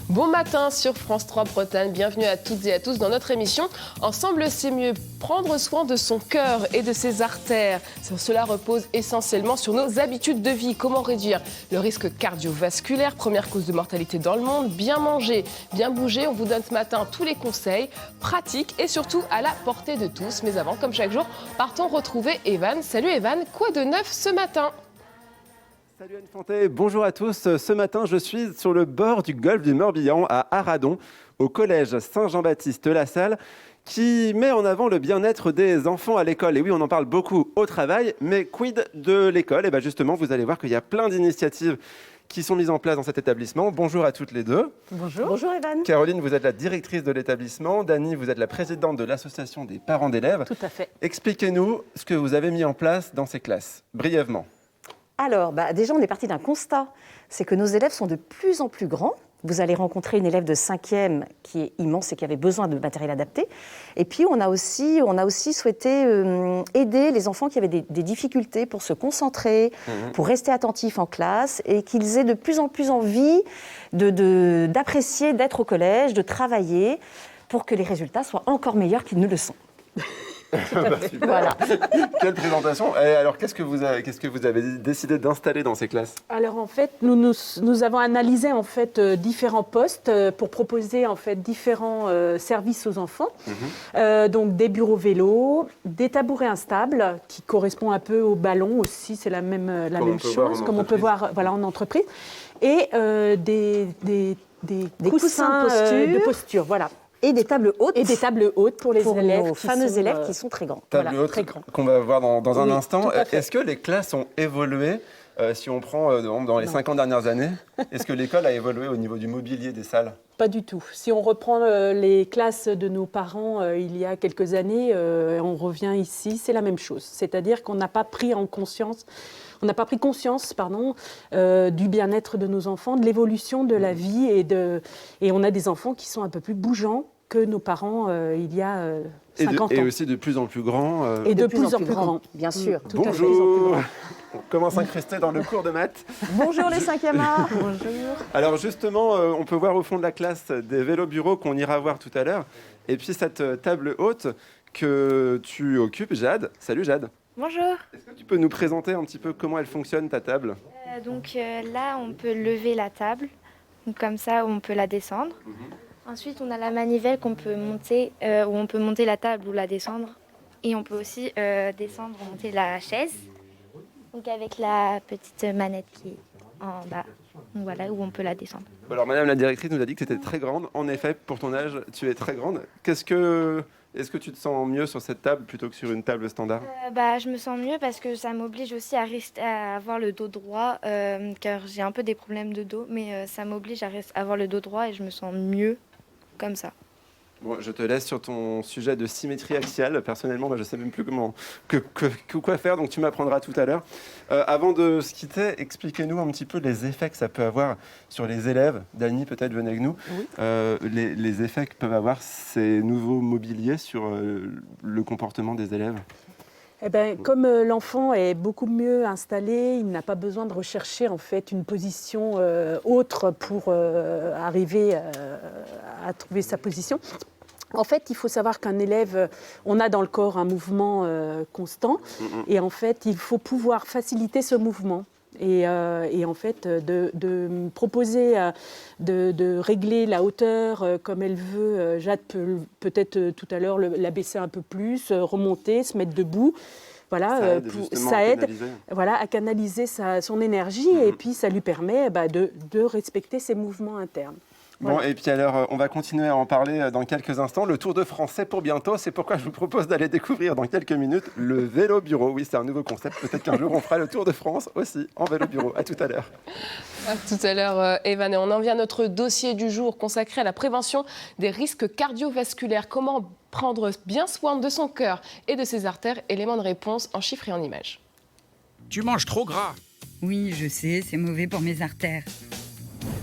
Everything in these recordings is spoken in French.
Bon matin sur France 3 Bretagne, bienvenue à toutes et à tous dans notre émission. Ensemble, c'est mieux, prendre soin de son cœur et de ses artères. Cela repose essentiellement sur nos habitudes de vie. Comment réduire le risque cardiovasculaire, première cause de mortalité dans le monde? Bien manger, bien bouger. On vous donne ce matin tous les conseils pratiques et surtout à la portée de tous. Mais avant, comme chaque jour, partons retrouver Evan. Salut Evan, quoi de neuf ce matin? Salut Anne Fanté, bonjour à tous. Ce matin, je suis sur le bord du golfe du Morbihan à Arradon, au collège Saint-Jean-Baptiste-La-Salle, qui met en avant le bien-être des enfants à l'école. Et oui, on en parle beaucoup au travail, mais quid de l'école? Et bien justement, vous allez voir qu'il y a plein d'initiatives qui sont mises en place dans cet établissement. Bonjour à toutes les deux. Bonjour. Bonjour Evan. Caroline, vous êtes la directrice de l'établissement. Dany, vous êtes la présidente de l'association des parents d'élèves. Tout à fait. Expliquez-nous ce que vous avez mis en place dans ces classes, brièvement. Alors, déjà, on est parti d'un constat, c'est que nos élèves sont de plus en plus grands. Vous allez rencontrer une élève de 5e qui est immense et qui avait besoin de matériel adapté. Et puis, on a aussi souhaité aider les enfants qui avaient des difficultés pour se concentrer, pour rester attentifs en classe et qu'ils aient de plus en plus envie d'apprécier d'être au collège, de travailler pour que les résultats soient encore meilleurs qu'ils ne le sont. Voilà. Quelle présentation. Et alors, qu'est-ce que vous avez décidé d'installer dans ces classes? Alors en fait, nous avons analysé en fait différents postes pour proposer en fait différents services aux enfants. Donc des bureaux vélos, des tabourets instables qui correspondent un peu au ballon aussi, c'est la même chose, comme on peut voir en entreprise, et des coussins de posture, voilà. Et des tables hautes. Et des tables hautes pour les élèves. Nos fameux élèves qui sont très grands. Tables hautes qu'on va voir dans un instant. Est-ce que les classes ont évolué si on prend dans les 5 ans dernières années? Est-ce que l'école a évolué au niveau du mobilier des salles? Pas du tout. Si on reprend les classes de nos parents il y a quelques années, on revient ici, c'est la même chose. C'est-à-dire qu'on n'a pas pris conscience du bien-être de nos enfants, de l'évolution de la vie et on a des enfants qui sont un peu plus bougeants que nos parents il y a 50 ans. Et aussi de plus en plus grands. Et de plus en plus grands, bien sûr. Bonjour. On commence à s'incruster dans le cours de maths. Bonjour les 5e A. Bonjour. Alors justement, on peut voir au fond de la classe des vélos-bureaux qu'on ira voir tout à l'heure. Et puis cette table haute que tu occupes, Jade. Salut Jade. Bonjour. Est-ce que tu peux nous présenter un petit peu comment elle fonctionne, ta table? Là, on peut lever la table. Donc, comme ça, on peut la descendre. Ensuite, on a la manivelle qu'on peut monter, où on peut monter la table ou la descendre. Et on peut aussi descendre ou monter la chaise. Donc avec la petite manette qui est en bas. Donc, voilà, où on peut la descendre. Alors Madame la directrice nous a dit que c'était très grande. En effet, pour ton âge, tu es très grande. Est-ce que tu te sens mieux sur cette table plutôt que sur une table standard? Je me sens mieux parce que ça m'oblige aussi à avoir le dos droit, car j'ai un peu des problèmes de dos, mais ça m'oblige à avoir le dos droit et je me sens mieux comme ça. Bon, je te laisse sur ton sujet de symétrie axiale. Personnellement, je ne sais même plus quoi faire, donc tu m'apprendras tout à l'heure. Avant de se quitter, expliquez-nous un petit peu les effets que ça peut avoir sur les élèves. Dany, peut-être, venez avec nous. Oui. Les effets que peuvent avoir ces nouveaux mobiliers sur le comportement des élèves. Comme l'enfant est beaucoup mieux installé, il n'a pas besoin de rechercher en fait une position autre pour arriver à trouver sa position. En fait, il faut savoir qu'un élève, on a dans le corps un mouvement constant et en fait, il faut pouvoir faciliter ce mouvement. Et en fait, de proposer de régler la hauteur comme elle veut. Jade peut peut-être tout à l'heure la baisser un peu plus, remonter, se mettre debout. Voilà, ça aide à canaliser son énergie et puis ça lui permet de respecter ses mouvements internes. Bon, et puis alors, on va continuer à en parler dans quelques instants. Le Tour de France, c'est pour bientôt. C'est pourquoi je vous propose d'aller découvrir dans quelques minutes le vélo-bureau. Oui, c'est un nouveau concept. Peut-être qu'un jour, on fera le Tour de France aussi en vélo-bureau. À tout à l'heure. À tout à l'heure, Evan. Et on en vient à notre dossier du jour consacré à la prévention des risques cardiovasculaires. Comment prendre bien soin de son cœur et de ses artères? Élément de réponse en chiffres et en images. Tu manges trop gras. Oui, je sais, c'est mauvais pour mes artères.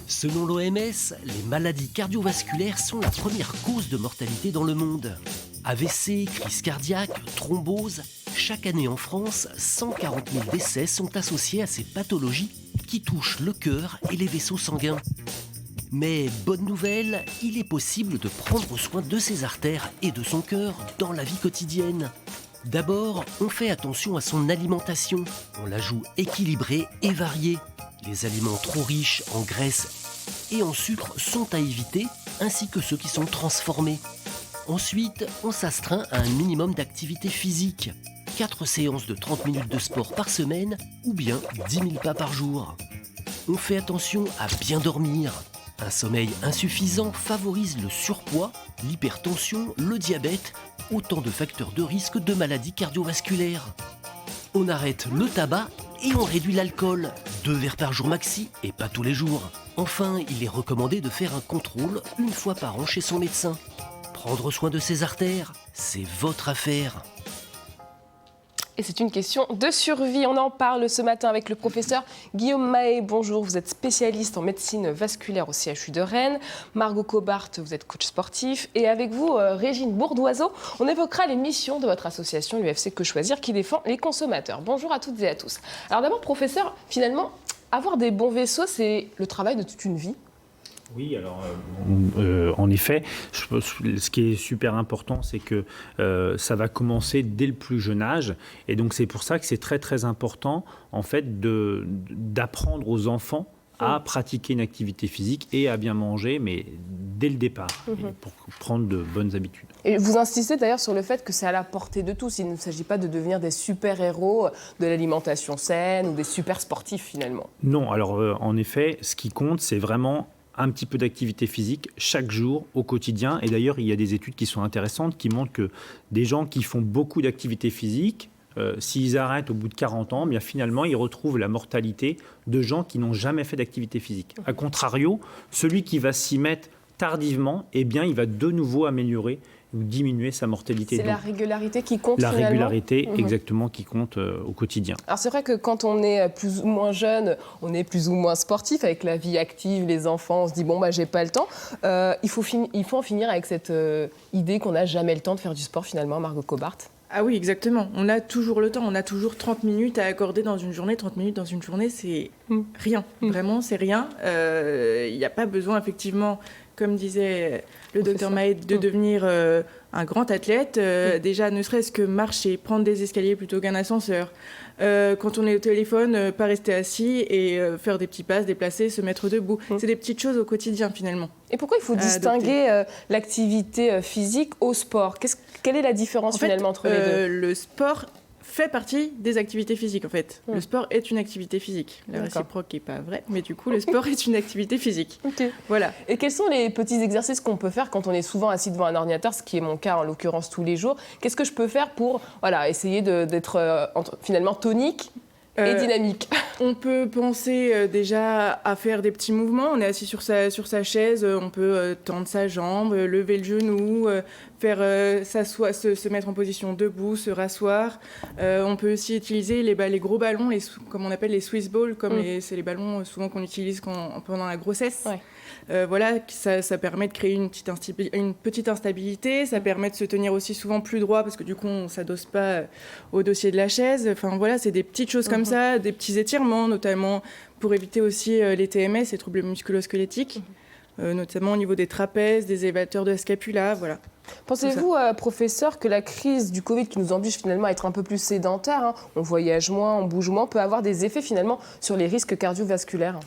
Selon l'OMS, les maladies cardiovasculaires sont la première cause de mortalité dans le monde. AVC, crise cardiaque, thrombose, chaque année en France, 140 000 décès sont associés à ces pathologies qui touchent le cœur et les vaisseaux sanguins. Mais bonne nouvelle, il est possible de prendre soin de ses artères et de son cœur dans la vie quotidienne. D'abord, on fait attention à son alimentation. On la joue équilibrée et variée. Les aliments trop riches en graisse et en sucre sont à éviter, ainsi que ceux qui sont transformés. Ensuite, on s'astreint à un minimum d'activité physique. 4 séances de 30 minutes de sport par semaine ou bien 10 000 pas par jour. On fait attention à bien dormir. Un sommeil insuffisant favorise le surpoids, l'hypertension, le diabète, autant de facteurs de risque de maladies cardiovasculaires. On arrête le tabac et on réduit l'alcool. 2 verres par jour maxi et pas tous les jours. Enfin, il est recommandé de faire un contrôle 1 fois par an chez son médecin. Prendre soin de ses artères, c'est votre affaire. Et c'est une question de survie. On en parle ce matin avec le professeur Guillaume Mahé. Bonjour, vous êtes spécialiste en médecine vasculaire au CHU de Rennes. Margot Cobart, vous êtes coach sportif. Et avec vous, Régine Bourdoiseau, on évoquera les missions de votre association, l'UFC Que Choisir, qui défend les consommateurs. Bonjour à toutes et à tous. Alors d'abord, professeur, finalement, avoir des bons vaisseaux, c'est le travail de toute une vie. Oui, alors en effet, ce qui est super important, c'est que ça va commencer dès le plus jeune âge, et donc c'est pour ça que c'est très très important en fait d'apprendre aux enfants à pratiquer une activité physique et à bien manger, mais dès le départ, pour prendre de bonnes habitudes. Et vous insistez d'ailleurs sur le fait que c'est à la portée de tous. Il ne s'agit pas de devenir des super-héros de l'alimentation saine ou des super sportifs finalement. Non, alors en effet, ce qui compte, c'est vraiment un petit peu d'activité physique chaque jour au quotidien. Et d'ailleurs, il y a des études qui sont intéressantes qui montrent que des gens qui font beaucoup d'activité physique, s'ils arrêtent au bout de 40 ans, bien finalement, ils retrouvent la mortalité de gens qui n'ont jamais fait d'activité physique. A contrario, celui qui va s'y mettre tardivement, eh bien, il va de nouveau améliorer ou diminuer sa mortalité. C'est la régularité qui compte la finalement. La régularité, exactement, qui compte au quotidien. Alors c'est vrai que quand on est plus ou moins jeune, on est plus ou moins sportif avec la vie active, les enfants, on se dit bon j'ai pas le temps. Il faut en finir avec cette idée qu'on n'a jamais le temps de faire du sport finalement, Margot Cobart. Ah oui, exactement. On a toujours le temps. On a toujours 30 minutes à accorder dans une journée. 30 minutes dans une journée, c'est rien. Vraiment, c'est rien. Il n'y a pas besoin, effectivement, comme disait le docteur Mahé, de devenir un grand athlète. Déjà, ne serait-ce que marcher, prendre des escaliers plutôt qu'un ascenseur. Quand on est au téléphone, pas rester assis et faire des petits pas, se déplacer, se mettre debout. C'est des petites choses au quotidien, finalement. Et pourquoi il faut distinguer l'activité physique au sport ? Quelle est la différence finalement entre les deux ? Le sport fait partie des activités physiques, en fait. Le sport est une activité physique. La réciproque n'est pas vraie, mais du coup, le sport est une activité physique. Voilà. Et quels sont les petits exercices qu'on peut faire quand on est souvent assis devant un ordinateur, ce qui est mon cas en l'occurrence tous les jours ? Qu'est-ce que je peux faire pour essayer d'être finalement tonique et dynamique ? On peut penser déjà à faire des petits mouvements. On est assis sur sa chaise, on peut tendre sa jambe, lever le genou, se mettre en position debout, se rasseoir. On peut aussi utiliser les gros ballons, comme on appelle les Swiss balls, c'est les ballons souvent qu'on utilise pendant la grossesse. Ouais. Ça permet de créer une petite instabilité, ça permet de se tenir aussi souvent plus droit parce que du coup on ne s'adosse pas au dossier de la chaise. Enfin voilà, c'est des petites choses comme ça, des petits étirements notamment pour éviter aussi les TMS, les troubles musculo-squelettiques, notamment au niveau des trapèzes, des élévateurs de la scapula, voilà. Pensez-vous, professeur, que la crise du Covid qui nous oblige finalement à être un peu plus sédentaire, on voyage moins, on bouge moins, peut avoir des effets finalement sur les risques cardiovasculaires ?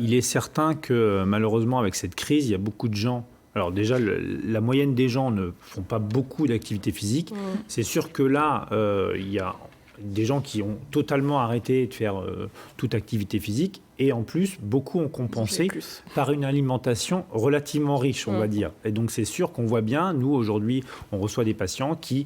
Il est certain que malheureusement avec cette crise, il y a beaucoup de gens. Alors déjà, la moyenne des gens ne font pas beaucoup d'activité physique. C'est sûr que là, il y a des gens qui ont totalement arrêté de faire toute activité physique. Et en plus, beaucoup ont compensé par une alimentation relativement riche, on va dire. Et donc, c'est sûr qu'on voit bien, nous, aujourd'hui, on reçoit des patients qui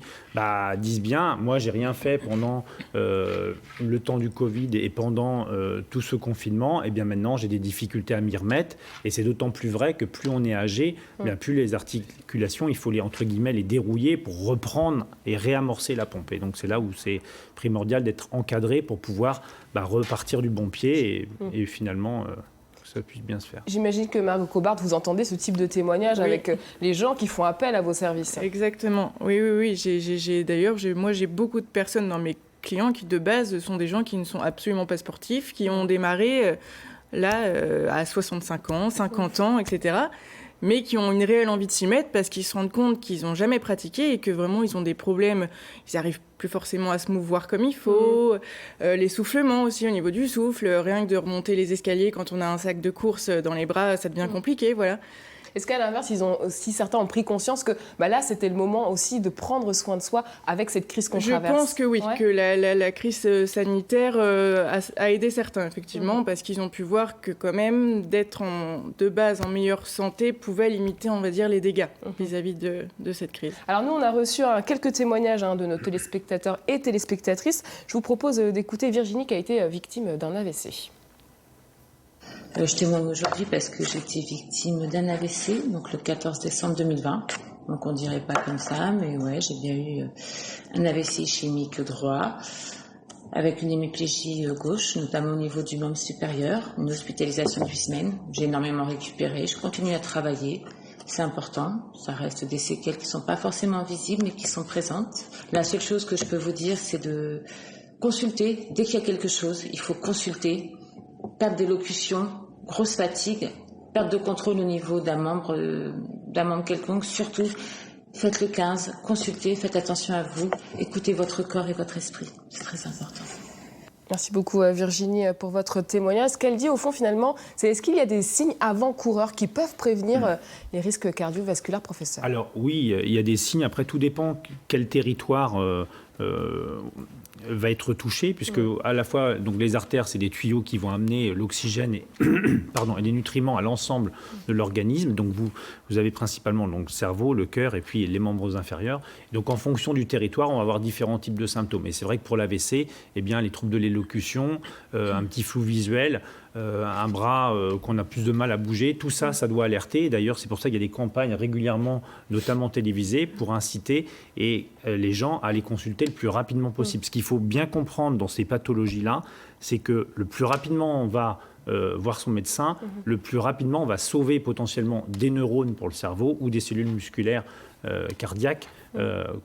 disent bien, moi, j'ai rien fait pendant le temps du Covid et pendant tout ce confinement. Et bien maintenant, j'ai des difficultés à m'y remettre. Et c'est d'autant plus vrai que plus on est âgé, bien plus les articulations, il faut entre guillemets, les dérouiller pour reprendre et réamorcer la pompe. Et donc, c'est là où c'est primordial d'être encadré pour pouvoir repartir du bon pied et finalement ça puisse bien se faire. J'imagine que Margot Cobard, vous entendez ce type de témoignage avec les gens qui font appel à vos services. Exactement. Oui. D'ailleurs, moi, j'ai beaucoup de personnes dans mes clients qui, de base, sont des gens qui ne sont absolument pas sportifs, qui ont démarré à 65 ans, 50 ans, etc., mais qui ont une réelle envie de s'y mettre parce qu'ils se rendent compte qu'ils n'ont jamais pratiqué et que vraiment ils ont des problèmes, ils n'arrivent plus forcément à se mouvoir comme il faut, l'essoufflement aussi au niveau du souffle, rien que de remonter les escaliers quand on a un sac de course dans les bras, ça devient compliqué, voilà. Est-ce qu'à l'inverse, certains ont pris conscience que là, c'était le moment aussi de prendre soin de soi avec cette crise qu'on traverse? Je pense que oui, que la crise sanitaire a aidé certains, effectivement, parce qu'ils ont pu voir que quand même, d'être de base en meilleure santé pouvait limiter, on va dire, les dégâts vis-à-vis de cette crise. Alors nous, on a reçu quelques témoignages de nos téléspectateurs et téléspectatrices. Je vous propose d'écouter Virginie qui a été victime d'un AVC. Je témoigne aujourd'hui parce que j'ai été victime d'un AVC, donc le 14 décembre 2020. Donc on dirait pas comme ça, mais ouais, j'ai bien eu un AVC ischémique droit, avec une hémiplégie gauche, notamment au niveau du membre supérieur, une hospitalisation de 8 semaines. J'ai énormément récupéré, je continue à travailler. C'est important, ça reste des séquelles qui sont pas forcément visibles, mais qui sont présentes. La seule chose que je peux vous dire, c'est de consulter. Dès qu'il y a quelque chose, il faut consulter. Perte d'élocution, grosse fatigue, perte de contrôle au niveau d'un membre quelconque. Surtout, faites le 15, consultez, faites attention à vous, écoutez votre corps et votre esprit. C'est très important. Merci beaucoup Virginie pour votre témoignage. Ce qu'elle dit au fond finalement, c'est est-ce qu'il y a des signes avant-coureurs qui peuvent prévenir les risques cardiovasculaires, professeur? Alors oui, il y a des signes. Après, tout dépend quel territoire va être touché, puisque à la fois donc les artères, c'est des tuyaux qui vont amener l'oxygène et les nutriments à l'ensemble de l'organisme. Donc vous avez principalement le cerveau, le cœur et puis les membres inférieurs. Donc en fonction du territoire, on va avoir différents types de symptômes. Et c'est vrai que pour l'AVC, les troubles de l'élocution, un petit flou visuel, un bras qu'on a plus de mal à bouger, tout ça, ça doit alerter. D'ailleurs, c'est pour ça qu'il y a des campagnes régulièrement, notamment télévisées, pour inciter les gens à les consulter le plus rapidement possible. Ce qu'il faut bien comprendre dans ces pathologies-là, c'est que le plus rapidement on va voir son médecin, le plus rapidement on va sauver potentiellement des neurones pour le cerveau ou des cellules musculaires cardiaques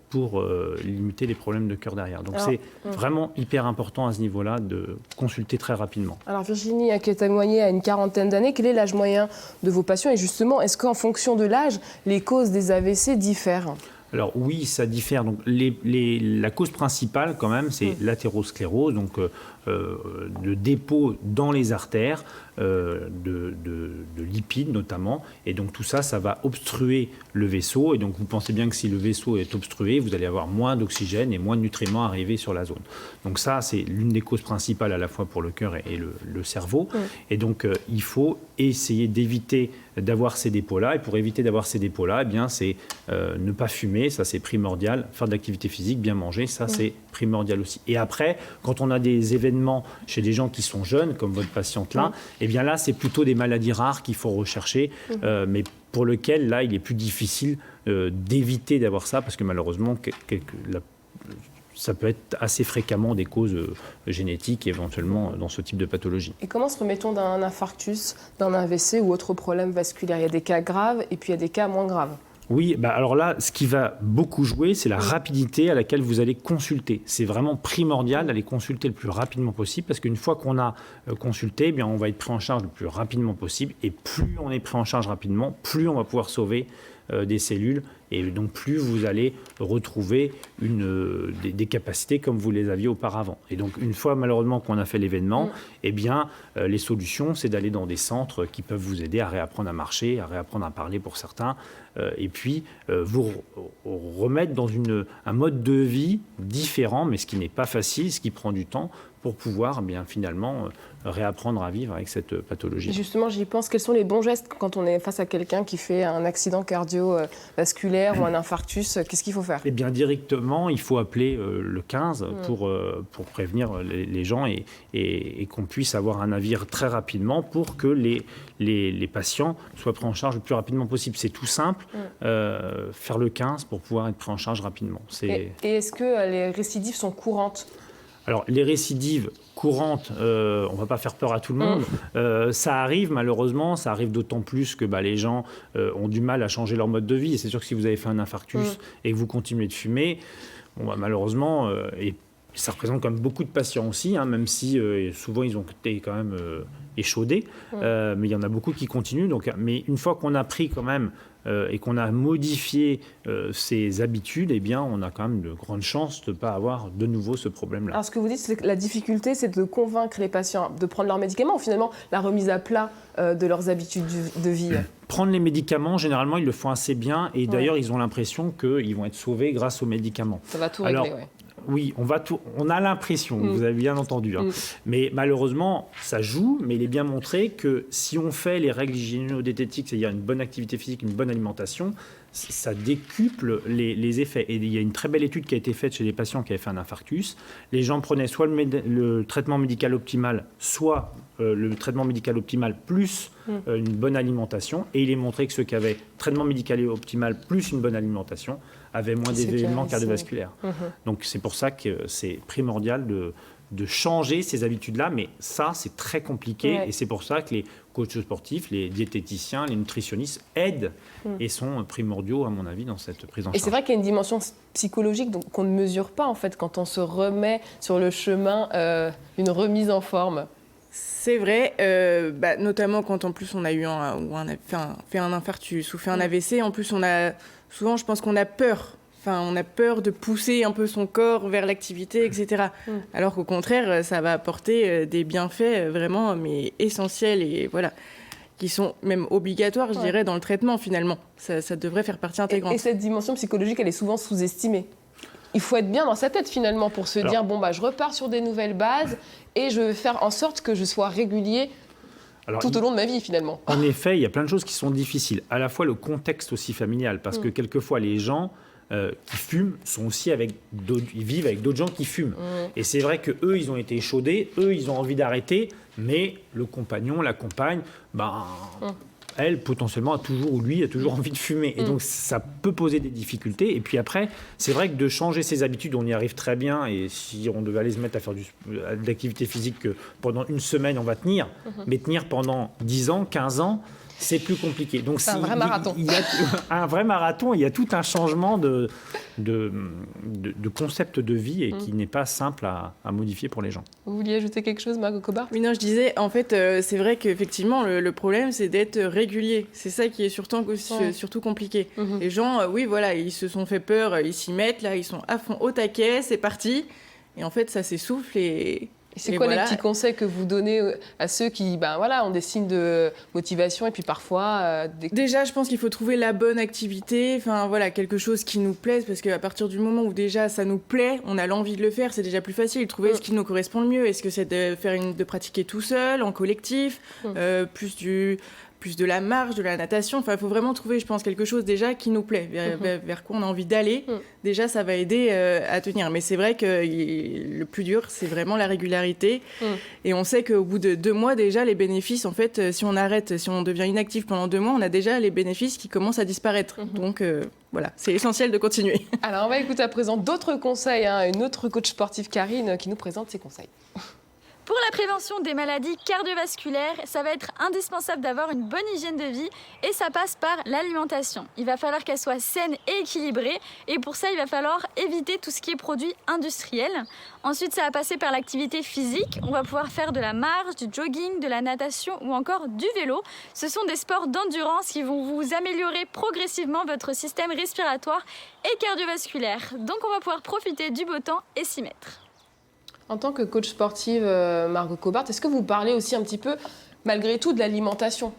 pour limiter les problèmes de cœur derrière. Donc c'est vraiment hyper important à ce niveau-là de consulter très rapidement. Alors Virginie, qui a témoigné à une quarantaine d'années, quel est l'âge moyen de vos patients? Et justement, est-ce qu'en fonction de l'âge, les causes des AVC diffèrent? Alors oui, ça diffère. Donc, la cause principale, quand même, c'est l'athérosclérose, donc le dépôt dans les artères de lipides notamment. Et donc tout ça, ça va obstruer le vaisseau. Et donc vous pensez bien que si le vaisseau est obstrué, vous allez avoir moins d'oxygène et moins de nutriments arrivés sur la zone. Donc ça, c'est l'une des causes principales à la fois pour le cœur et le cerveau. Et donc il faut essayer d'éviter d'avoir ces dépôts-là. Et pour éviter d'avoir ces dépôts-là, c'est ne pas fumer, ça c'est primordial. Faire de l'activité physique, bien manger, ça c'est primordial aussi. Et après, quand on a des événements chez des gens qui sont jeunes, comme votre patiente-là, là, c'est plutôt des maladies rares qu'il faut rechercher, mais pour lesquelles, là, il est plus difficile d'éviter d'avoir ça, parce que malheureusement, ça peut être assez fréquemment des causes génétiques, éventuellement, dans ce type de pathologie. Et comment se remet-on d'un infarctus, d'un AVC ou autre problème vasculaire? Il y a des cas graves et puis il y a des cas moins graves. Oui, alors là, ce qui va beaucoup jouer, c'est la rapidité à laquelle vous allez consulter. C'est vraiment primordial d'aller consulter le plus rapidement possible, parce qu'une fois qu'on a consulté, on va être pris en charge le plus rapidement possible. Et plus on est pris en charge rapidement, plus on va pouvoir sauver des cellules, et donc plus vous allez retrouver des capacités comme vous les aviez auparavant. Et donc une fois malheureusement qu'on a fait l'événement, les solutions, c'est d'aller dans des centres qui peuvent vous aider à réapprendre à marcher, à réapprendre à parler pour certains, et puis vous remettre dans un mode de vie différent, mais ce qui n'est pas facile, ce qui prend du temps, pour pouvoir finalement réapprendre à vivre avec cette pathologie. Et justement, j'y pense, quels sont les bons gestes quand on est face à quelqu'un qui fait un accident cardiovasculaire ou un infarctus? Qu'est-ce qu'il faut faire? Eh bien, directement, il faut appeler le 15 pour prévenir les gens et qu'on puisse avoir un avis très rapidement pour que les patients soient pris en charge le plus rapidement possible. C'est tout simple, faire le 15 pour pouvoir être pris en charge rapidement. Et est-ce que les récidives sont courantes? Alors, les récidives courantes, on ne va pas faire peur à tout le monde. Ça arrive, malheureusement, ça arrive d'autant plus que les gens ont du mal à changer leur mode de vie. Et c'est sûr que si vous avez fait un infarctus et que vous continuez de fumer, malheureusement, et ça représente quand même beaucoup de patients aussi, même si souvent ils ont été quand même échaudés. Mais il y en a beaucoup qui continuent. Mais une fois qu'on a pris quand même et qu'on a modifié ces habitudes, eh bien, on a quand même de grandes chances de ne pas avoir de nouveau ce problème-là. Alors, ce que vous dites, c'est que la difficulté, c'est de convaincre les patients de prendre leurs médicaments ou finalement la remise à plat de leurs habitudes de vie. Prendre les médicaments, généralement, ils le font assez bien. Et d'ailleurs, ils ont l'impression qu'ils vont être sauvés grâce aux médicaments. Ça va tout régler, oui. Oui, on a l'impression, vous avez bien entendu. Mais malheureusement, ça joue, mais il est bien montré que si on fait les règles hygiéno-diététiques, c'est-à-dire une bonne activité physique, une bonne alimentation, ça décuple les effets. Et il y a une très belle étude qui a été faite chez des patients qui avaient fait un infarctus. Les gens prenaient soit le traitement médical optimal, soit le traitement médical optimal plus une bonne alimentation. Et il est montré que ceux qui avaient traitement médical optimal plus une bonne alimentation avaient moins d'événements cardiovasculaires. Donc c'est pour ça que c'est primordial de changer ces habitudes-là, mais ça, c'est très compliqué, et c'est pour ça que les coachs sportifs, les diététiciens, les nutritionnistes aident et sont primordiaux, à mon avis, dans cette prise en charge. Et c'est vrai qu'il y a une dimension psychologique qu'on ne mesure pas, en fait, quand on se remet sur le chemin une remise en forme. C'est vrai, notamment quand en plus on a eu fait un infarctus ou fait un AVC, en plus souvent je pense qu'on a peur. On a peur de pousser un peu son corps vers l'activité, etc. Alors qu'au contraire, ça va apporter des bienfaits vraiment essentiels et voilà, qui sont même obligatoires, je dirais, dans le traitement finalement. Ça devrait faire partie intégrante. Et cette dimension psychologique, elle est souvent sous-estimée. Il faut être bien dans sa tête finalement pour se dire je repars sur des nouvelles bases et je vais faire en sorte que je sois régulier tout au long de ma vie finalement. En effet, il y a plein de choses qui sont difficiles. À la fois le contexte aussi familial, parce que quelquefois les gens qui fument sont aussi ils vivent avec d'autres gens qui fument. Et c'est vrai qu'eux, ils ont été échaudés, eux, ils ont envie d'arrêter, mais le compagnon, la compagne, elle, potentiellement, a toujours envie de fumer. Et donc, ça peut poser des difficultés. Et puis après, c'est vrai que de changer ses habitudes, on y arrive très bien. Et si on devait aller se mettre à faire de l'activité physique, pendant une semaine, on va tenir. Mais tenir pendant 10 ans, 15 ans, c'est plus compliqué. Donc, c'est un vrai marathon. Il y a un vrai marathon. Il y a tout un changement de concept de vie et qui n'est pas simple à modifier pour les gens. Vous vouliez ajouter quelque chose, Margot Cobart ? Oui, non, je disais, en fait, c'est vrai qu'effectivement, le problème, c'est d'être régulier. C'est ça qui est surtout compliqué. Les gens, ils se sont fait peur, ils s'y mettent, là, ils sont à fond au taquet, c'est parti. Et en fait, ça s'essouffle et c'est quoi les petits conseils que vous donnez à ceux qui ont des signes de motivation et puis parfois... Déjà, je pense qu'il faut trouver la bonne activité, quelque chose qui nous plaise, parce qu'à partir du moment où déjà ça nous plaît, on a l'envie de le faire, c'est déjà plus facile. Trouver ce qui nous correspond le mieux. Est-ce que c'est de pratiquer tout seul, en collectif, plus de la marche, de la natation. Il faut vraiment trouver, je pense, quelque chose déjà qui nous plaît, vers quoi on a envie d'aller. Déjà, ça va aider à tenir. Mais c'est vrai que le plus dur, c'est vraiment la régularité. Et on sait qu'au bout de 2 mois, déjà, les bénéfices, en fait, si on arrête, si on devient inactif pendant 2 mois, on a déjà les bénéfices qui commencent à disparaître. Donc, voilà, c'est essentiel de continuer. Alors, on va écouter à présent d'autres conseils. Une autre coach sportive, Karine, qui nous présente ses conseils. Pour la prévention des maladies cardiovasculaires, ça va être indispensable d'avoir une bonne hygiène de vie et ça passe par l'alimentation. Il va falloir qu'elle soit saine et équilibrée et pour ça, il va falloir éviter tout ce qui est produits industriels. Ensuite, ça va passer par l'activité physique. On va pouvoir faire de la marche, du jogging, de la natation ou encore du vélo. Ce sont des sports d'endurance qui vont vous améliorer progressivement votre système respiratoire et cardiovasculaire. Donc, on va pouvoir profiter du beau temps et s'y mettre. En tant que coach sportive, Margot Cobart, est-ce que vous parlez aussi un petit peu, malgré tout, de l'alimentation ?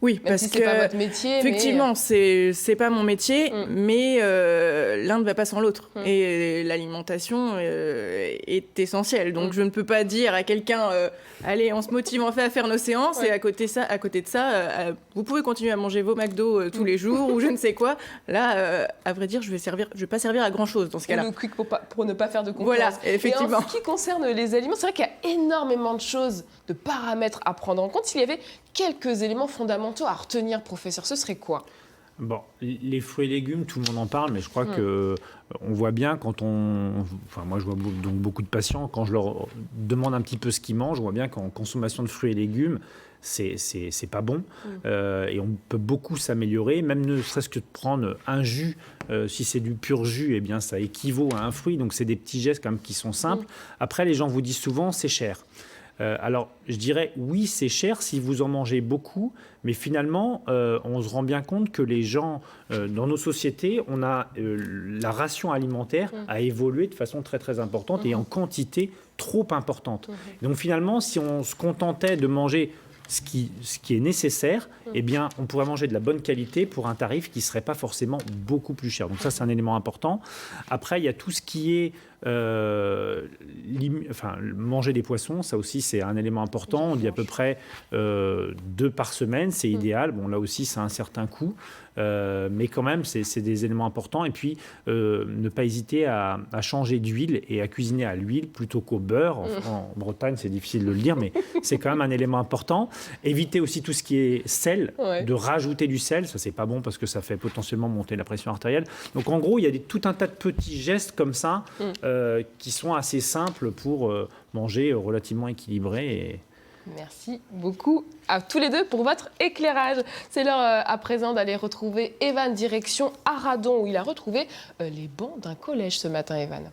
Oui, même parce si que c'est pas votre métier, effectivement, c'est pas mon métier, mais l'un ne va pas sans l'autre. Et l'alimentation est essentielle. Donc je ne peux pas dire à quelqu'un, allez, on se motive en fait à faire nos séances, et à côté de ça, vous pouvez continuer à manger vos McDo tous les jours ou je ne sais quoi. Là, à vrai dire, je vais pas servir à grand chose dans ce cas-là. Le quick pour ne pas faire de concurrence. Voilà, effectivement. Et en ce qui concerne les aliments, c'est vrai qu'il y a énormément de choses, de paramètres à prendre en compte. S'il y avait quelques éléments fondamentaux à retenir, professeur, ce serait quoi ? Bon, les fruits et légumes, tout le monde en parle, mais je crois que on voit bien quand moi je vois donc beaucoup de patients, quand je leur demande un petit peu ce qu'ils mangent, je vois bien qu'en consommation de fruits et légumes, c'est pas bon. Et on peut beaucoup s'améliorer, même ne serait-ce que de prendre un jus. Si c'est du pur jus, eh bien ça équivaut à un fruit. Donc c'est des petits gestes quand même qui sont simples. Après, les gens vous disent souvent c'est cher. Alors, je dirais, oui, c'est cher si vous en mangez beaucoup, mais finalement, on se rend bien compte que les gens, dans nos sociétés, on a la ration alimentaire a évolué de façon très, très importante et en quantité trop importante. Donc, finalement, si on se contentait de manger ce qui est nécessaire, eh bien, on pourrait manger de la bonne qualité pour un tarif qui ne serait pas forcément beaucoup plus cher. Donc ça, c'est un élément important. Après, il y a tout ce qui est manger des poissons, ça aussi, c'est un élément important. On dit à peu près 2 par semaine, c'est idéal. Bon, là aussi, c'est un certain coût. Mais quand même, c'est des éléments importants. Et puis, ne pas hésiter à changer d'huile et à cuisiner à l'huile plutôt qu'au beurre. En Bretagne, c'est difficile de le dire, mais c'est quand même un élément important. Éviter aussi tout ce qui est sel, de rajouter du sel. Ça, c'est pas bon parce que ça fait potentiellement monter la pression artérielle. Donc, en gros, il y a tout un tas de petits gestes comme ça qui sont assez simples pour manger relativement équilibré. Merci beaucoup à tous les deux pour votre éclairage. C'est l'heure à présent d'aller retrouver Evan direction Arradon où il a retrouvé les bancs d'un collège ce matin, Evan.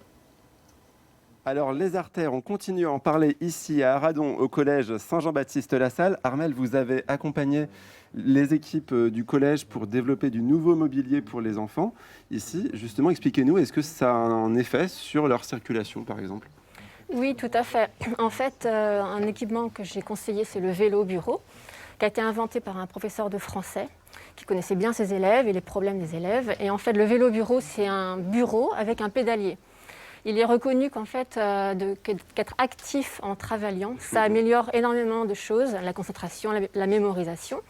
Alors les artères, on continue à en parler ici à Arradon au collège Saint-Jean-Baptiste-la-Salle. Armelle, vous avez accompagné les équipes du collège pour développer du nouveau mobilier pour les enfants. Ici, justement, expliquez-nous, est-ce que ça a un effet sur leur circulation par exemple ? Oui, tout à fait. En fait, un équipement que j'ai conseillé, c'est le vélo bureau, qui a été inventé par un professeur de français qui connaissait bien ses élèves et les problèmes des élèves. Et en fait, le vélo bureau, c'est un bureau avec un pédalier. Il est reconnu qu'en fait, qu'être actif en travaillant, ça améliore énormément de choses, la concentration, la mémorisation.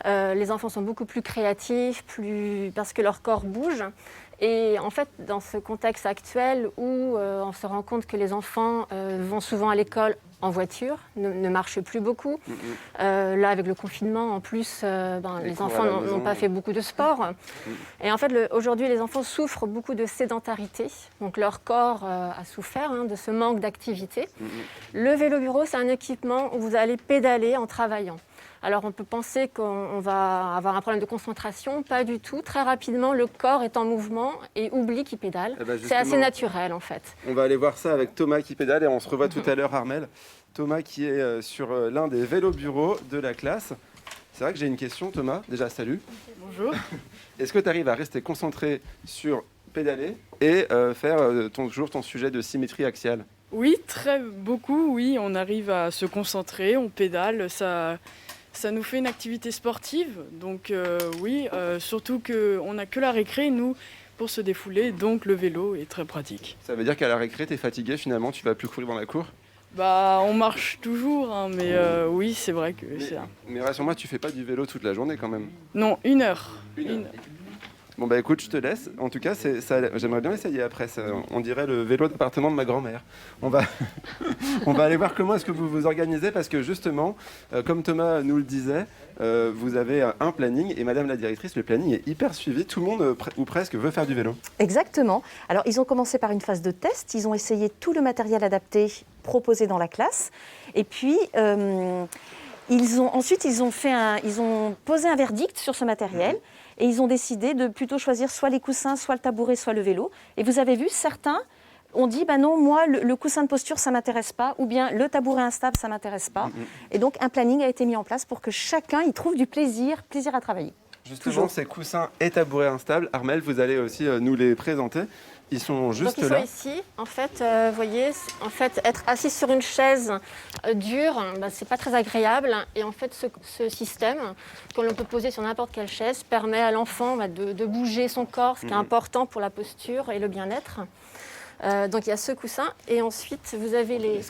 Les enfants sont beaucoup plus créatifs, parce que leur corps bouge. Et en fait, dans ce contexte actuel où on se rend compte que les enfants vont souvent à l'école en voiture, ne marchent plus beaucoup. Là, avec le confinement, en plus, les enfants n'ont pas fait beaucoup de sport. Et en fait, aujourd'hui, les enfants souffrent beaucoup de sédentarité. Donc, leur corps a souffert de ce manque d'activité. Le vélo bureau, c'est un équipement où vous allez pédaler en travaillant. Alors, on peut penser qu'on va avoir un problème de concentration. Pas du tout. Très rapidement, le corps est en mouvement et oublie qu'il pédale. C'est assez naturel, en fait. On va aller voir ça avec Thomas qui pédale et on se revoit tout à l'heure, Armelle. Thomas qui est sur l'un des vélos bureaux de la classe. C'est vrai que j'ai une question, Thomas. Déjà, salut. Bonjour. Est-ce que tu arrives à rester concentré sur pédaler et faire toujours ton sujet de symétrie axiale ? Oui, beaucoup, oui. On arrive à se concentrer, on pédale, ça nous fait une activité sportive. Donc oui, surtout qu'on n'a que la récré, nous, pour se défouler. Donc le vélo est très pratique. Ça veut dire qu'à la récré, tu es fatigué finalement, tu vas plus courir dans la cour ? On marche toujours, mais oui, c'est vrai que c'est ça. Mais rassure-moi, tu fais pas du vélo toute la journée quand même ? Non, 1 heure. Bon écoute, je te laisse. En tout cas, j'aimerais bien essayer après. On dirait le vélo d'appartement de ma grand-mère. On va aller voir comment est-ce que vous vous organisez parce que justement, comme Thomas nous le disait, vous avez un planning et Madame la directrice, le planning est hyper suivi. Tout le monde ou presque veut faire du vélo. Exactement. Alors ils ont commencé par une phase de test. Ils ont essayé tout le matériel adapté proposé dans la classe. Et puis ils ont posé un verdict sur ce matériel. Et ils ont décidé de plutôt choisir soit les coussins, soit le tabouret, soit le vélo. Et vous avez vu, certains ont dit non, moi, le coussin de posture, ça ne m'intéresse pas, ou bien le tabouret instable, ça ne m'intéresse pas. Et donc, un planning a été mis en place pour que chacun y trouve du plaisir à travailler. Justement, ces coussins et tabourets instables, Armelle, vous allez aussi nous les présenter. Ils sont juste là. Donc, ils sont ici. En fait, vous voyez, être assis sur une chaise dure, c'est pas très agréable. Et en fait, ce système que l'on peut poser sur n'importe quelle chaise permet à l'enfant de bouger son corps, ce qui est important pour la posture et le bien-être. Donc, il y a ce coussin. Et ensuite, vous avez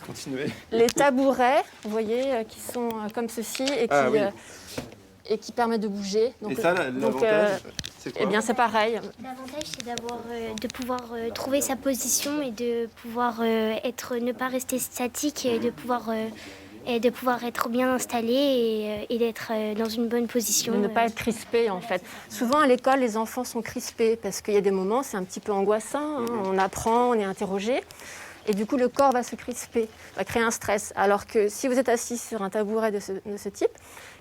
les tabourets, vous voyez, qui sont comme ceci et qui permettent de bouger. Donc, et ça, l'avantage, c'est quoi ? Eh bien, c'est pareil. L'avantage, c'est de pouvoir trouver sa position et de pouvoir ne pas rester statique et de pouvoir et de pouvoir être bien installé et d'être dans une bonne position. De ne pas être crispé en fait. Souvent à l'école, les enfants sont crispés parce qu'il y a des moments, c'est un petit peu angoissant, hein. On apprend, on est interrogé. Et du coup, le corps va se crisper, va créer un stress. Alors que si vous êtes assis sur un tabouret de ce type,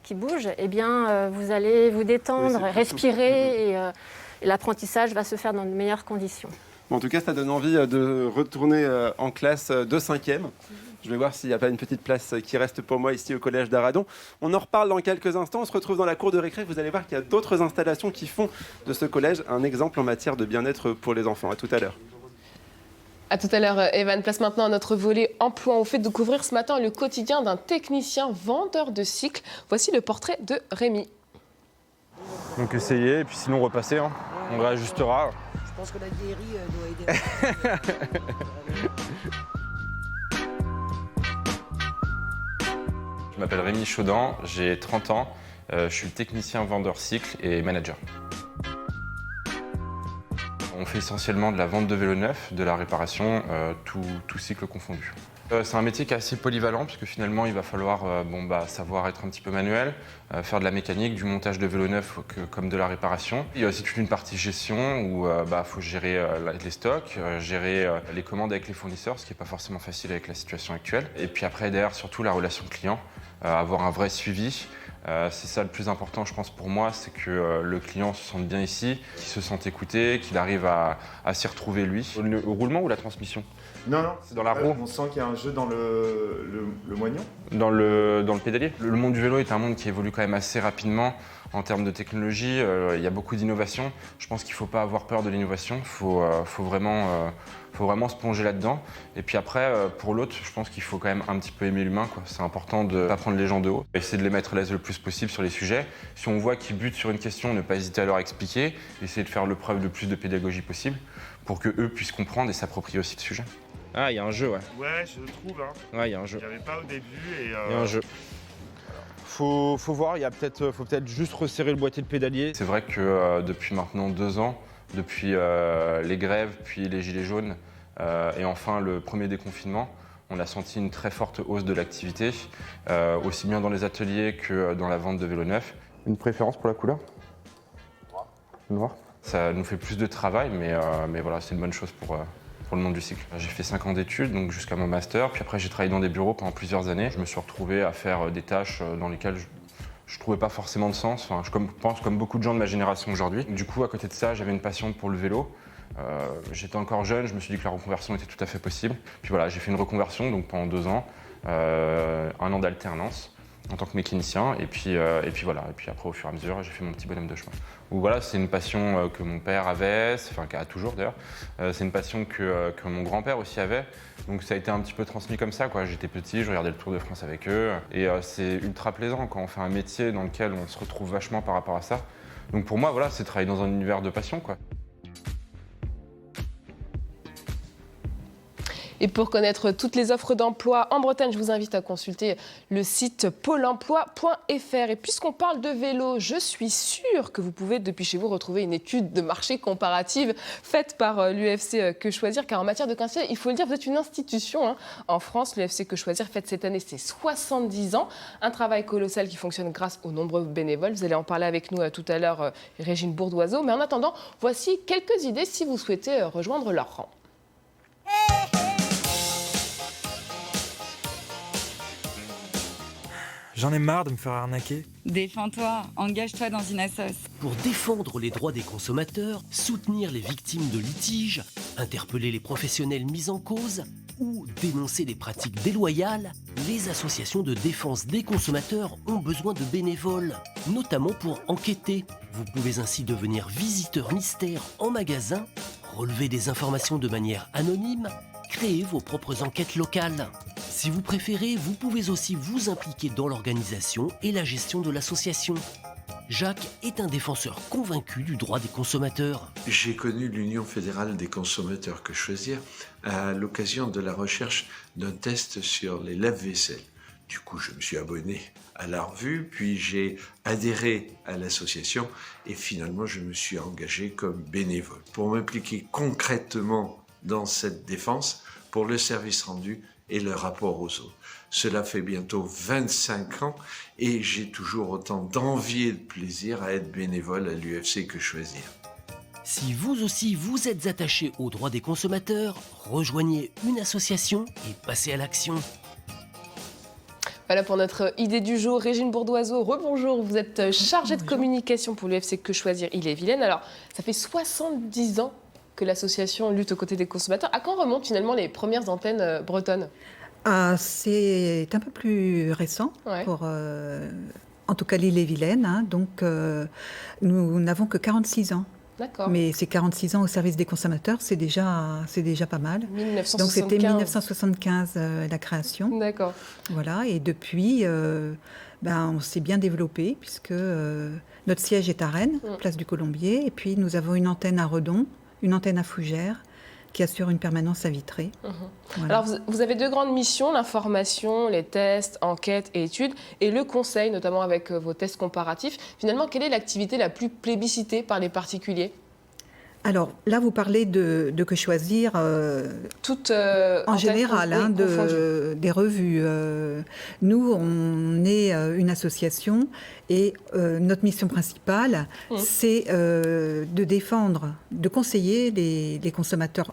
qui bouge, eh bien, vous allez vous détendre, respirer, et l'apprentissage va se faire dans de meilleures conditions. En tout cas, ça donne envie de retourner en classe de 5e. Je vais voir s'il n'y a pas une petite place qui reste pour moi ici au collège d'Arradon. On en reparle dans quelques instants. On se retrouve dans la cour de récré. Vous allez voir qu'il y a d'autres installations qui font de ce collège un exemple en matière de bien-être pour les enfants. À tout à l'heure. À tout à l'heure, Evan. Place maintenant à notre volet emploi. On fait découvrir ce matin le quotidien d'un technicien vendeur de cycles. Voici le portrait de Rémi. Donc essayer, et puis sinon repasser, hein. On réajustera. Je pense que la vieillerie doit aider. Je m'appelle Rémi Chaudan, j'ai 30 ans, je suis technicien vendeur cycle et manager. On fait essentiellement de la vente de vélos neufs, de la réparation, tout cycle confondu. C'est un métier qui est assez polyvalent puisque finalement il va falloir savoir être un petit peu manuel, faire de la mécanique, du montage de vélos neufs comme de la réparation. Il y a aussi toute une partie gestion où faut gérer les stocks, gérer les commandes avec les fournisseurs, ce qui n'est pas forcément facile avec la situation actuelle. Et puis après derrière surtout la relation client, avoir un vrai suivi. C'est ça le plus important, je pense, pour moi, c'est que le client se sente bien ici, qu'il se sente écouté, qu'il arrive à s'y retrouver lui. Le roulement ou la transmission? Non, c'est dans la roue. On sent qu'il y a un jeu dans le moignon. Dans le pédalier. Le monde du vélo est un monde qui évolue quand même assez rapidement en termes de technologie. Il y a beaucoup d'innovations. Je pense qu'il ne faut pas avoir peur de l'innovation. Il faut vraiment se plonger là-dedans. Et puis après, pour l'autre, je pense qu'il faut quand même un petit peu aimer l'humain, quoi. C'est important de ne pas prendre les gens de haut. Essayer de les mettre à l'aise le plus possible sur les sujets. Si on voit qu'ils butent sur une question, ne pas hésiter à leur expliquer. Essayer de faire le preuve le plus de pédagogie possible pour qu'eux puissent comprendre et s'approprier aussi le sujet. Ah, il y a un jeu, ouais. Ouais, je trouve. Hein. Ouais, il y a un jeu. Il n'y avait pas au début. Il y a un jeu. Faut voir, faut peut-être juste resserrer le boîtier de pédalier. C'est vrai que depuis maintenant 2 ans, depuis les grèves, puis les gilets jaunes, et enfin le premier déconfinement, on a senti une très forte hausse de l'activité, aussi bien dans les ateliers que dans la vente de vélos neufs. Une préférence pour la couleur? Noir. Ça nous fait plus de travail, mais voilà, c'est une bonne chose pour le monde du cycle. J'ai fait 5 ans d'études, donc jusqu'à mon master, puis après j'ai travaillé dans des bureaux pendant plusieurs années. Je me suis retrouvé à faire des tâches dans lesquelles je trouvais pas forcément de sens, enfin, je pense comme beaucoup de gens de ma génération aujourd'hui. Du coup, à côté de ça, j'avais une passion pour le vélo. J'étais encore jeune, je me suis dit que la reconversion était tout à fait possible. Puis voilà, j'ai fait une reconversion donc pendant 2 ans, 1 an d'alternance en tant que mécanicien, et puis voilà. Et puis après, au fur et à mesure, j'ai fait mon petit bonhomme de chemin. Donc voilà, c'est une passion que mon père avait, enfin qu'a toujours d'ailleurs. C'est une passion que mon grand-père aussi avait. Donc ça a été un petit peu transmis comme ça, quoi. J'étais petit, je regardais le Tour de France avec eux, et c'est ultra plaisant quand on fait un métier dans lequel on se retrouve vachement par rapport à ça. Donc pour moi, voilà, c'est travailler dans un univers de passion, quoi. Et pour connaître toutes les offres d'emploi en Bretagne, je vous invite à consulter le site pôle-emploi.fr. Et puisqu'on parle de vélo, je suis sûre que vous pouvez depuis chez vous retrouver une étude de marché comparative faite par l'UFC Que Choisir. Car en matière de conseil, il faut le dire, vous êtes une institution en France. L'UFC Que Choisir fête cette année ses 70 ans. Un travail colossal qui fonctionne grâce aux nombreux bénévoles. Vous allez en parler avec nous tout à l'heure, Régine Bourdoiseau. Mais en attendant, voici quelques idées si vous souhaitez rejoindre leur rang. J'en ai marre de me faire arnaquer. Défends-toi, engage-toi dans une assoce. Pour défendre les droits des consommateurs, soutenir les victimes de litiges, interpeller les professionnels mis en cause ou dénoncer les pratiques déloyales, les associations de défense des consommateurs ont besoin de bénévoles, notamment pour enquêter. Vous pouvez ainsi devenir visiteur mystère en magasin, relever des informations de manière anonyme, créer vos propres enquêtes locales. Si vous préférez, vous pouvez aussi vous impliquer dans l'organisation et la gestion de l'association. Jacques est un défenseur convaincu du droit des consommateurs. J'ai connu l'Union fédérale des consommateurs Que Choisir à l'occasion de la recherche d'un test sur les lave-vaisselle. Du coup, je me suis abonné à la revue, puis j'ai adhéré à l'association et finalement, je me suis engagé comme bénévole pour m'impliquer concrètement dans cette défense pour le service rendu et le rapport aux autres. Cela fait bientôt 25 ans et j'ai toujours autant d'envie et de plaisir à être bénévole à l'UFC Que Choisir. Si vous aussi vous êtes attaché aux droits des consommateurs, rejoignez une association et passez à l'action. Voilà pour notre idée du jour. Régine Bourdoiseau, rebonjour. Vous êtes chargée de communication pour l'UFC Que Choisir Ille-et-Vilaine. Alors, ça fait 70 ans que l'association lutte aux côtés des consommateurs. À quand remontent finalement les premières antennes bretonnes ? C'est un peu plus récent, pour, en tout cas l'Ille-et-Vilaine. Donc, nous n'avons que 46 ans. D'accord. Mais ces 46 ans au service des consommateurs, c'est déjà pas mal. 1975. Donc c'était 1975 la création. D'accord. Voilà, et depuis, on s'est bien développé puisque notre siège est à Rennes, place du Colombier, et puis nous avons une antenne à Redon, une antenne à Fougères, qui assure une permanence à Vitré. Voilà. Alors, vous avez deux grandes missions, l'information, les tests, enquêtes et études, et le conseil, notamment avec vos tests comparatifs. Finalement, quelle est l'activité la plus plébiscitée par les particuliers ? Alors, là, vous parlez de Que Choisir Toutes en général, des revues. Nous, on est une association et notre mission principale, c'est de défendre, de conseiller les consommateurs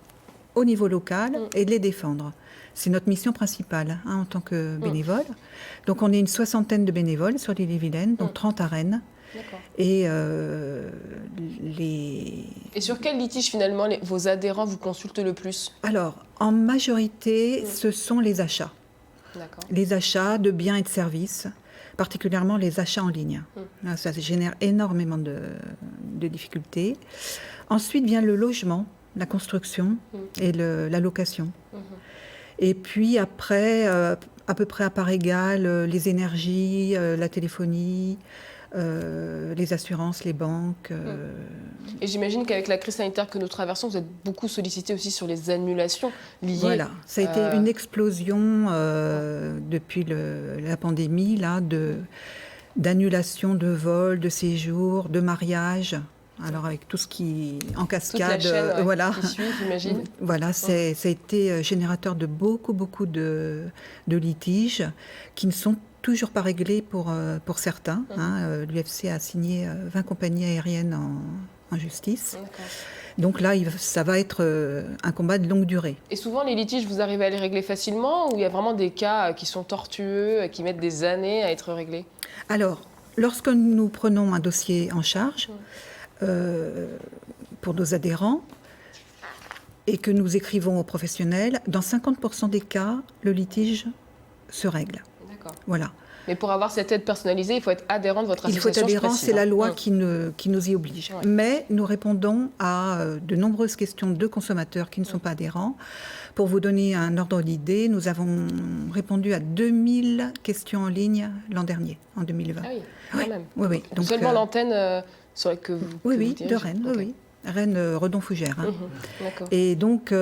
au niveau local et de les défendre. C'est notre mission principale en tant que bénévole. Donc, on est une 60aine de bénévoles sur l'Ille-et-Vilaine, donc 30 à Rennes. D'accord. Et sur quel litige, finalement, vos adhérents vous consultent le plus ? Alors, en majorité, ce sont les achats. D'accord. Les achats de biens et de services, particulièrement les achats en ligne. Là, ça génère énormément de difficultés. Ensuite vient le logement, la construction et la location. Et puis après, à peu près à part égale, les énergies, la téléphonie, les assurances, les banques. Et j'imagine qu'avec la crise sanitaire que nous traversons, vous êtes beaucoup sollicité aussi sur les annulations liées. Voilà, ça a été une explosion depuis la pandémie, là, d'annulation de vols, de séjours, de mariages. Alors avec tout ce qui en cascade, toute la chaîne, voilà, qui suit, j'imagine. Voilà, ça a été générateur de beaucoup de litiges qui ne sont toujours pas réglés pour certains. L'UFC a signé 20 compagnies aériennes en justice. Donc là, ça va être un combat de longue durée. Et souvent, les litiges, vous arrivez à les régler facilement ou il y a vraiment des cas qui sont tortueux, qui mettent des années à être réglés ? Alors, lorsque nous prenons un dossier en charge, pour nos adhérents et que nous écrivons aux professionnels, dans 50% des cas, le litige se règle. D'accord. Voilà. Mais pour avoir cette aide personnalisée, il faut être adhérent de votre association. Il faut être adhérent, c'est la loi qui nous y oblige. Ouais. Mais nous répondons à de nombreuses questions de consommateurs qui ne sont pas adhérents. Pour vous donner un ordre d'idée, nous avons répondu à 2000 questions en ligne l'an dernier, en 2020. Ah oui, quand même. Oui. Donc, seulement l'antenne sur laquelle que vous Oui, dirigez. de Rennes, oui. Rennes, Redon-Fougères. D'accord. Et donc,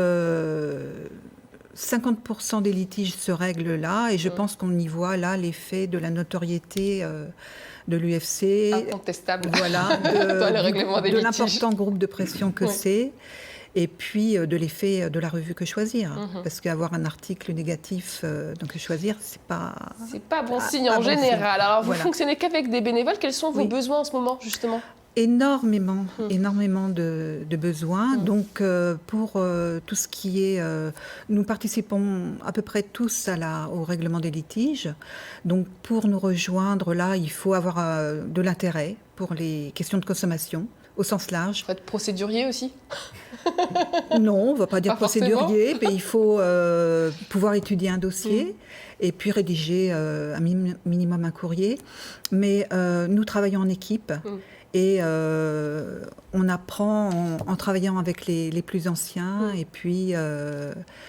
50% des litiges se règlent là, et je pense qu'on y voit là l'effet de la notoriété de l'UFC. Incontestable. Voilà, dans le règlement des de litiges. l'important groupe de pression que c'est. Et puis de l'effet de la revue Que Choisir. Parce qu'avoir un article négatif dans Que Choisir, c'est pas bon signe en général. Alors, vous voilà. fonctionnez qu'avec des bénévoles. Quels sont vos besoins en ce moment, justement ? Énormément de besoins. Donc, pour tout ce qui est... nous participons à peu près tous au règlement des litiges. Donc, pour nous rejoindre, là, il faut avoir de l'intérêt pour les questions de consommation, au sens large. Il faut être procédurier aussi ? Non, on ne va pas dire Pas procédurier, mais il faut pouvoir étudier un dossier et puis rédiger un minimum un courrier. Mais nous travaillons en équipe et on apprend en travaillant avec les plus anciens et puis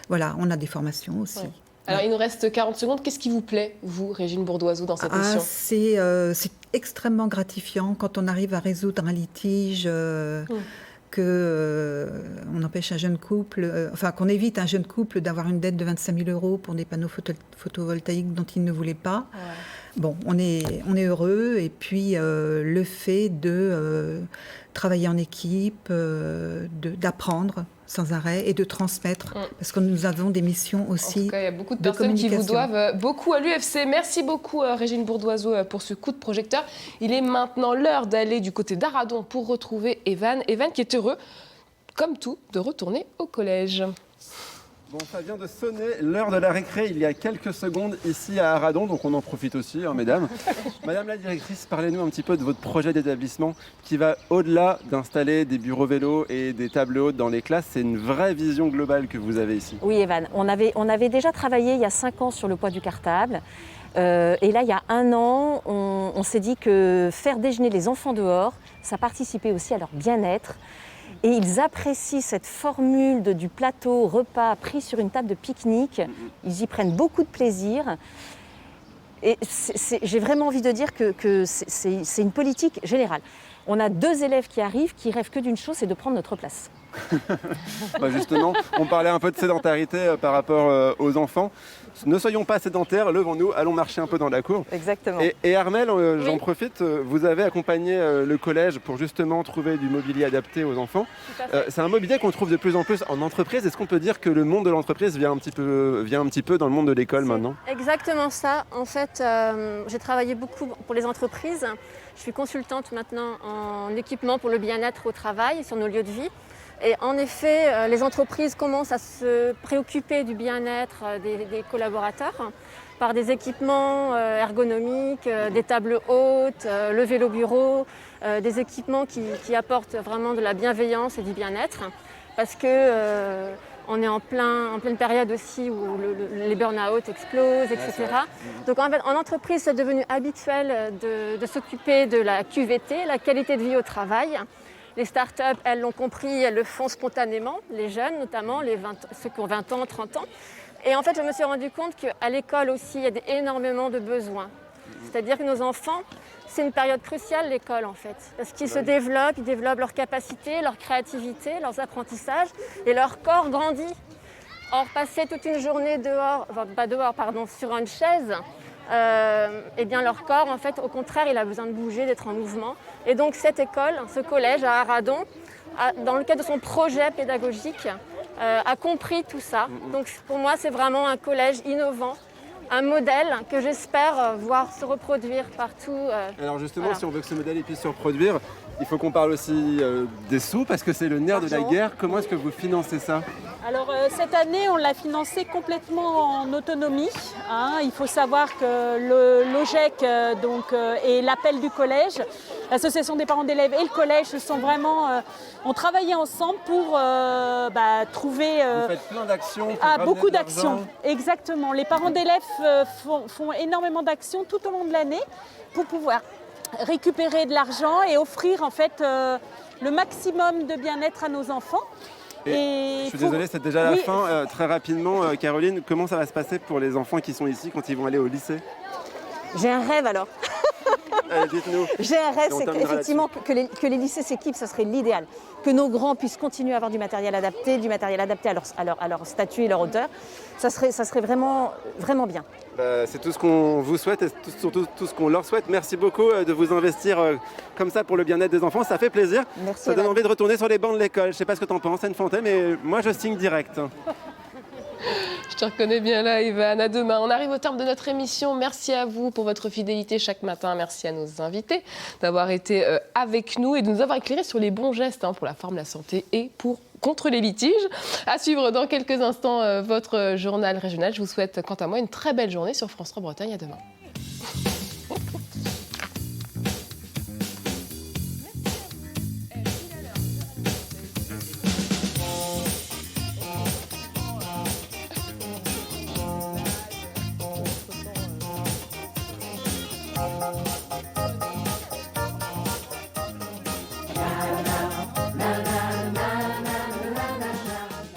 voilà, on a des formations aussi. Ouais. Alors, il nous reste 40 secondes. Qu'est-ce qui vous plaît, vous, Régine Bourdoiseau, dans cette mission ? C'est extrêmement gratifiant quand on arrive à résoudre un litige, qu'on empêche un jeune couple, qu'on évite un jeune couple d'avoir une dette de 25 000 € pour des panneaux photovoltaïques dont il ne voulait pas. bon, on est heureux. Et puis, le fait de travailler en équipe, d'apprendre sans arrêt et de transmettre, parce que nous avons des missions aussi. En tout cas, il y a beaucoup de personnes qui vous doivent beaucoup à l'UFC. Merci beaucoup, Régine Bourdoiseau, pour ce coup de projecteur. Il est maintenant l'heure d'aller du côté d'Arradon pour retrouver Evan. Evan qui est heureux, comme tout, de retourner au collège. Bon, ça vient de sonner l'heure de la récré il y a quelques secondes ici à Arradon, donc on en profite aussi, mesdames. Madame la directrice, parlez-nous un petit peu de votre projet d'établissement qui va au-delà d'installer des bureaux vélos et des tables hautes dans les classes. C'est une vraie vision globale que vous avez ici. Oui, Evan, on avait déjà travaillé il y a 5 ans sur le poids du cartable. Et là, il y a 1 an, on s'est dit que faire déjeuner les enfants dehors, ça participait aussi à leur bien-être. Et ils apprécient cette formule du plateau repas pris sur une table de pique-nique. Ils y prennent beaucoup de plaisir. Et j'ai vraiment envie de dire que c'est une politique générale. On a 2 élèves qui arrivent, qui rêvent que d'une chose, c'est de prendre notre place. Justement, on parlait un peu de sédentarité par rapport aux enfants. Ne soyons pas sédentaires, levons-nous, allons marcher un peu dans la cour. Exactement. Et Armelle, j'en profite, vous avez accompagné le collège pour justement trouver du mobilier adapté aux enfants. C'est un mobilier qu'on trouve de plus en plus en entreprise. Est-ce qu'on peut dire que le monde de l'entreprise vient un petit peu dans le monde de l'école maintenant ? Exactement ça. En fait, j'ai travaillé beaucoup pour les entreprises. Je suis consultante maintenant en équipement pour le bien-être au travail, sur nos lieux de vie. Et en effet, les entreprises commencent à se préoccuper du bien-être des collaborateurs par des équipements ergonomiques, des tables hautes, le vélo bureau, des équipements qui apportent vraiment de la bienveillance et du bien-être. Parce que on est en pleine période aussi où les burn-out explosent, etc. Donc en fait, en entreprise, c'est devenu habituel de s'occuper de la QVT, la qualité de vie au travail. Les startups, elles l'ont compris, elles le font spontanément, les jeunes notamment, ceux qui ont 20 ans, 30 ans. Et en fait, je me suis rendu compte qu'à l'école aussi, il y a énormément de besoins. C'est-à-dire que nos enfants, c'est une période cruciale, l'école en fait. Parce qu'ils se développent, ils développent leurs capacités, leur créativité, leurs apprentissages, et leur corps grandit. Or, passer toute une journée sur une chaise, eh bien leur corps, en fait, au contraire, il a besoin de bouger, d'être en mouvement. Et donc cette école, ce collège à Arradon, dans le cadre de son projet pédagogique, a compris tout ça. Donc pour moi, c'est vraiment un collège innovant, un modèle que j'espère voir se reproduire partout. Alors justement, voilà. Si on veut que ce modèle puisse se reproduire, il faut qu'on parle aussi des sous, parce que c'est le nerf de la guerre. Comment est-ce que vous financez ça ? Alors cette année, on l'a financé complètement en autonomie. Il faut savoir que le LOGEC et l'appel du collège, l'association des parents d'élèves et le collège ont travaillé ensemble pour trouver... Vous faites plein d'actions. Beaucoup d'actions, exactement. Les parents d'élèves font énormément d'actions tout au long de l'année pour pouvoir récupérer de l'argent et offrir en fait le maximum de bien-être à nos enfants. Et je suis désolée, c'est déjà la fin. Très rapidement, Caroline, comment ça va se passer pour les enfants qui sont ici quand ils vont aller au lycée ? J'ai un rêve alors. Allez, dites-nous. J'ai un rêve, c'est qu'effectivement que les lycées s'équipent, ça serait l'idéal. Que nos grands puissent continuer à avoir du matériel adapté à leur statut et leur hauteur. Ça serait vraiment, vraiment bien. C'est tout ce qu'on vous souhaite et surtout tout ce qu'on leur souhaite. Merci beaucoup de vous investir comme ça pour le bien-être des enfants. Ça fait plaisir. Merci, ça donne envie de retourner sur les bancs de l'école. Je ne sais pas ce que tu en penses, Anne-Fontaine, mais moi je signe direct. Je te reconnais bien là, Evan. À demain. On arrive au terme de notre émission. Merci à vous pour votre fidélité chaque matin. Merci à nos invités d'avoir été avec nous et de nous avoir éclairé sur les bons gestes pour la forme, la santé et contre les litiges. À suivre dans quelques instants votre journal régional. Je vous souhaite, quant à moi, une très belle journée sur France 3 Bretagne. À demain.